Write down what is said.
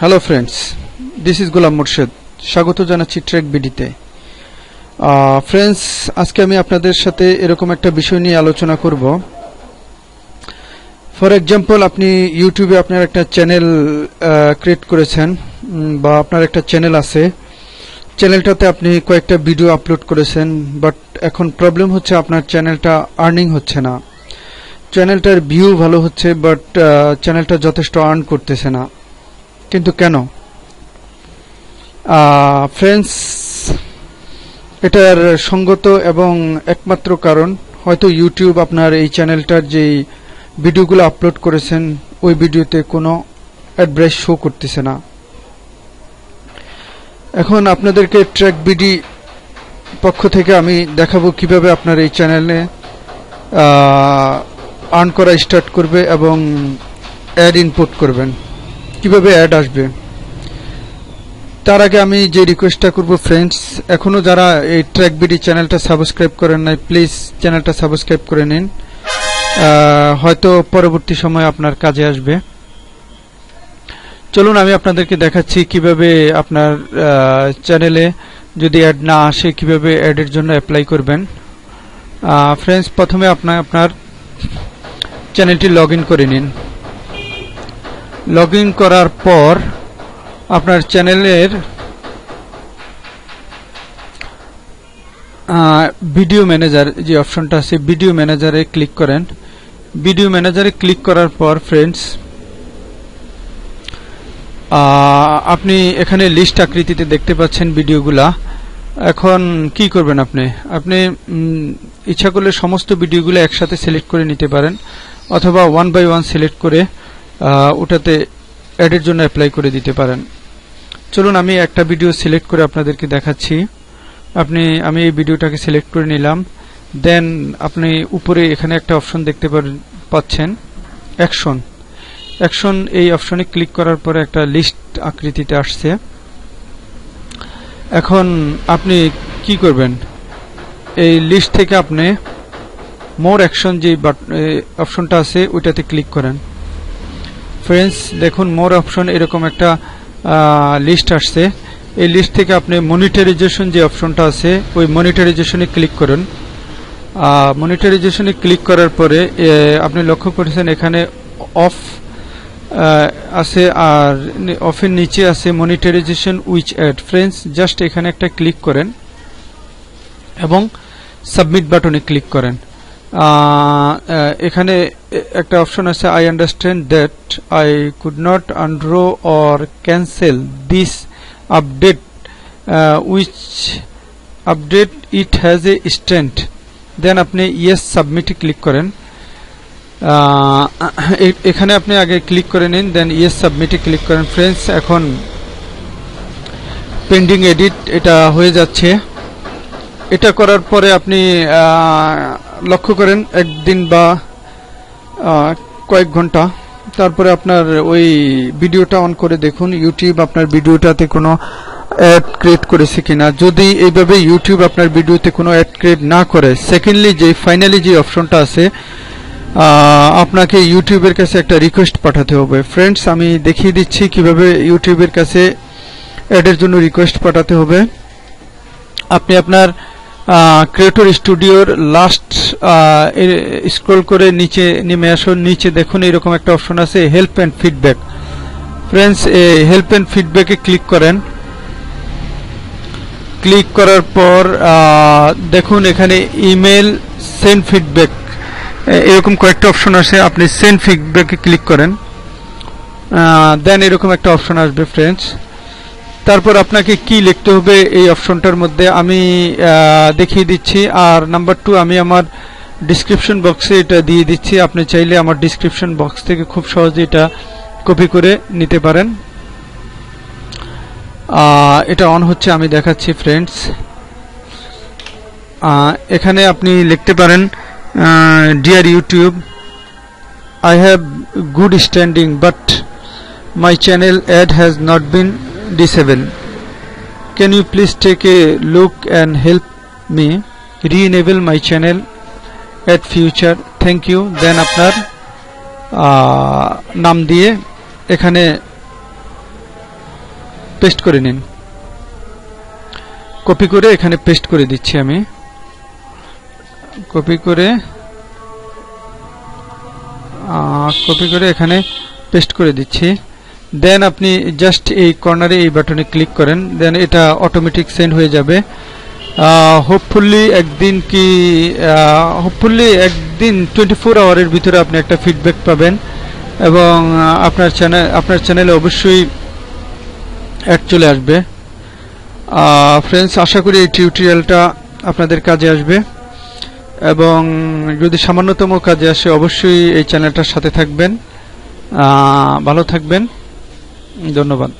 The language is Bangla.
হ্যালো ফ্রেন্ডস, দিস ইজ গোলাম মোর্শেদ। স্বাগত জানাচ্ছি ট্র্যাক বিডিতে। ফ্রেন্ডস, আজকে আমি আপনাদের সাথে এরকম একটা বিষয় নিয়ে আলোচনা করব। ফর এক্সাম্পল, আপনি ইউটিউবে আপনার একটা চ্যানেল ক্রিয়েট করেছেন বা আপনার একটা চ্যানেল আছে, চ্যানেলটাতে আপনি কয়েকটা ভিডিও আপলোড করেছেন, বাট এখন প্রবলেম হচ্ছে আপনার চ্যানেলটা আর্নিং হচ্ছে না। চ্যানেলটার ভিউ ভালো হচ্ছে, বাট চ্যানেলটা যথেষ্ট আর্ন করতেছে না। কিন্তু কেন? ফ্রেন্ডস, এটার সঙ্গত এবং একমাত্র কারণ হয়তো ইউটিউব আপনার এই চ্যানেলটার যে ভিডিওগুলো আপলোড করেছেন ওই ভিডিওতে কোনো অ্যাডভাইস শো করতেছে না। এখন আপনাদেরকে ট্র্যাক বিডি পক্ষ থেকে আমি দেখাবো কিভাবে আপনার এই চ্যানেলে আর্ন করা স্টার্ট করবে এবং অ্যাড ইনপুট করবেন, কিভাবে অ্যাড আসবে। তার আগে আমি যে রিকোয়েস্টটা করব ফ্রেন্ডস, এখনো যারা এই ট্র্যাক বিডি চ্যানেলটা সাবস্ক্রাইব করেন নাই, প্লিজ চ্যানেলটা সাবস্ক্রাইব করে নিন, হয়তো পরবর্তী সময় আপনার কাজে আসবে। চলুন আমি আপনাদেরকে দেখাচ্ছি কিভাবে আপনার চ্যানেলে যদি অ্যাড না আসে কিভাবে অ্যাডের জন্য অ্যাপ্লাই করবেন। ফ্রেন্ডস, প্রথমে আপনার চ্যানেলটি লগ ইন করে নিন। লগ ইন করার পর আপনার চ্যানেলের ভিডিও ম্যানেজার যে অপশনটা আছে, ভিডিও ম্যানেজারে ক্লিক করেন। ভিডিও ম্যানেজারে ক্লিক করার পর ফ্রেন্ডস, আপনি এখানে লিস্ট আকৃতিতে দেখতে পাচ্ছেন ভিডিওগুলা। এখন কি করবেন? আপনি ইচ্ছা করলে সমস্ত ভিডিওগুলো একসাথে সিলেক্ট করে নিতে পারেন, অথবা ওয়ান বাই ওয়ান সিলেক্ট করে ওটাতে অ্যাডের জন্য অ্যাপ্লাই করে দিতে পারেন। চলুন আমি একটা ভিডিও সিলেক্ট করে আপনাদেরকে দেখাচ্ছি। আমি এই ভিডিওটাকে সিলেক্ট করে নিলাম। দেন আপনি উপরে এখানে একটা অপশন দেখতে পাচ্ছেন, অ্যাকশন। এই অপশনে ক্লিক করার পরে একটা লিস্ট আকৃতিতে আসছে। এখন আপনি কি করবেন? এই লিস্ট থেকে আপনি মোর অ্যাকশন যে অপশনটা আছে ওইটাতে ক্লিক করেন। ফ্রেন্ডস, দেখুন মোর অপশন এরকম একটা লিস্ট আসছে। এই লিস্ট থেকে আপনি মনিটারাইজেশন যে অপশনটা আছে ওই মনিটারাইজেশনে ক্লিক করুন। মনিটারাইজেশনে ক্লিক করার পরে আপনি লক্ষ্য করেছেন এখানে অফ আছে, আর অফের নিচে আছে মনিটারাইজেশন উইচ অ্যাড। ফ্রেন্ডস, জাস্ট এখানে একটা ক্লিক করেন এবং সাবমিট বাটনে ক্লিক করেন। এখানে একটা অপশন আছে, I understand that I could not undo or cancel this update which update it has a stand. Then আপনি ইয়েস সাবমিটে ক্লিক করেন। এখানে আপনি আগে ক্লিক করে নিন, দেন ইয়েস সাবমিটে ক্লিক করেন। ফ্রেন্ডস, এখন পেন্ডিং এডিট এটা হয়ে যাচ্ছে। এটা করার পরে আপনি লক্ষ্য করেন একদিন বা কয়েক ঘন্টা, তারপরে আপনার ওই ভিডিওটা অন করে দেখুন ইউটিউব আপনার ভিডিওটাতে কোনো অ্যাড ক্রিয়েট করেছে কিনা। যদি এইভাবে ইউটিউব আপনার ভিডিওতে কোনো অ্যাড ক্রিয়েট না করে, সেকেন্ডলি যে ফাইনালি যে অপশনটা আছে, আপনাকে ইউটিউবের কাছে একটা রিকোয়েস্ট পাঠাতে হবে। ফ্রেন্ডস, আমি দেখিয়ে দিচ্ছি কিভাবে ইউটিউবের কাছে অ্যাডের জন্য রিকোয়েস্ট পাঠাতে হবে। আপনি আপনার ক্রিয়েটর স্টুডিওর লাস্ট স্ক্রল করে নিচে নেমে আসুন। নিচে দেখুন এরকম একটা অপশন আছে, help and feedback. Friends, help and ফিডব্যাকে ক্লিক করেন। ক্লিক করার পর দেখুন এখানে ইমেল, সেন্ড ফিডব্যাক, এরকম কয়েকটা অপশন আছে। আপনি সেন্ড ফিডব্যাকে ক্লিক করেন। দেন এরকম একটা অপশন আসবে ফ্রেন্ডস। তারপর আপনাকে কি লিখতে হবে এই অপশনটার মধ্যে আমি দেখিয়ে দিচ্ছি। আর নাম্বার 2, আমি আমার ডিসক্রিপশন বক্সে এটা দিয়ে দিচ্ছি। আপনি চাইলে আমার ডিসক্রিপশন বক্স থেকে খুব সহজে এটা কপি করে নিতে পারেন। এটা অন হচ্ছে, আমি দেখাচ্ছি ফ্রেন্ডস। এখানে আপনি লিখতে পারেন, deer YouTube, I have good standing but my channel ad has not been disabled. Can you please take a look and help me re-enable my channel at future? Thank you. Then আপনার নাম দিয়ে এখানে পেস্ট করে নিন। কপি করে এখানে পেস্ট করে দিচ্ছি আমি। কপি করে এখানে পেস্ট করে দিচ্ছি। দেন আপনি জাস্ট এই কর্নারে এই বাটনে ক্লিক করেন, দেন এটা অটোমেটিক সেন্ড হয়ে যাবে। হোপফুলি একদিন 24 আওয়ারের ভিতরে আপনি একটা ফিডব্যাক পাবেন এবং আপনার চ্যানেলে অবশ্যই অ্যাড চলে আসবে। ফ্রেন্ডস, আশা করি এই টিউটোরিয়ালটা আপনাদের কাজে আসবে এবং যদি সামান্যতম কাজে আসে অবশ্যই এই চ্যানেলটার সাথে থাকবেন। ভালো থাকবেন, ধন্যবাদ।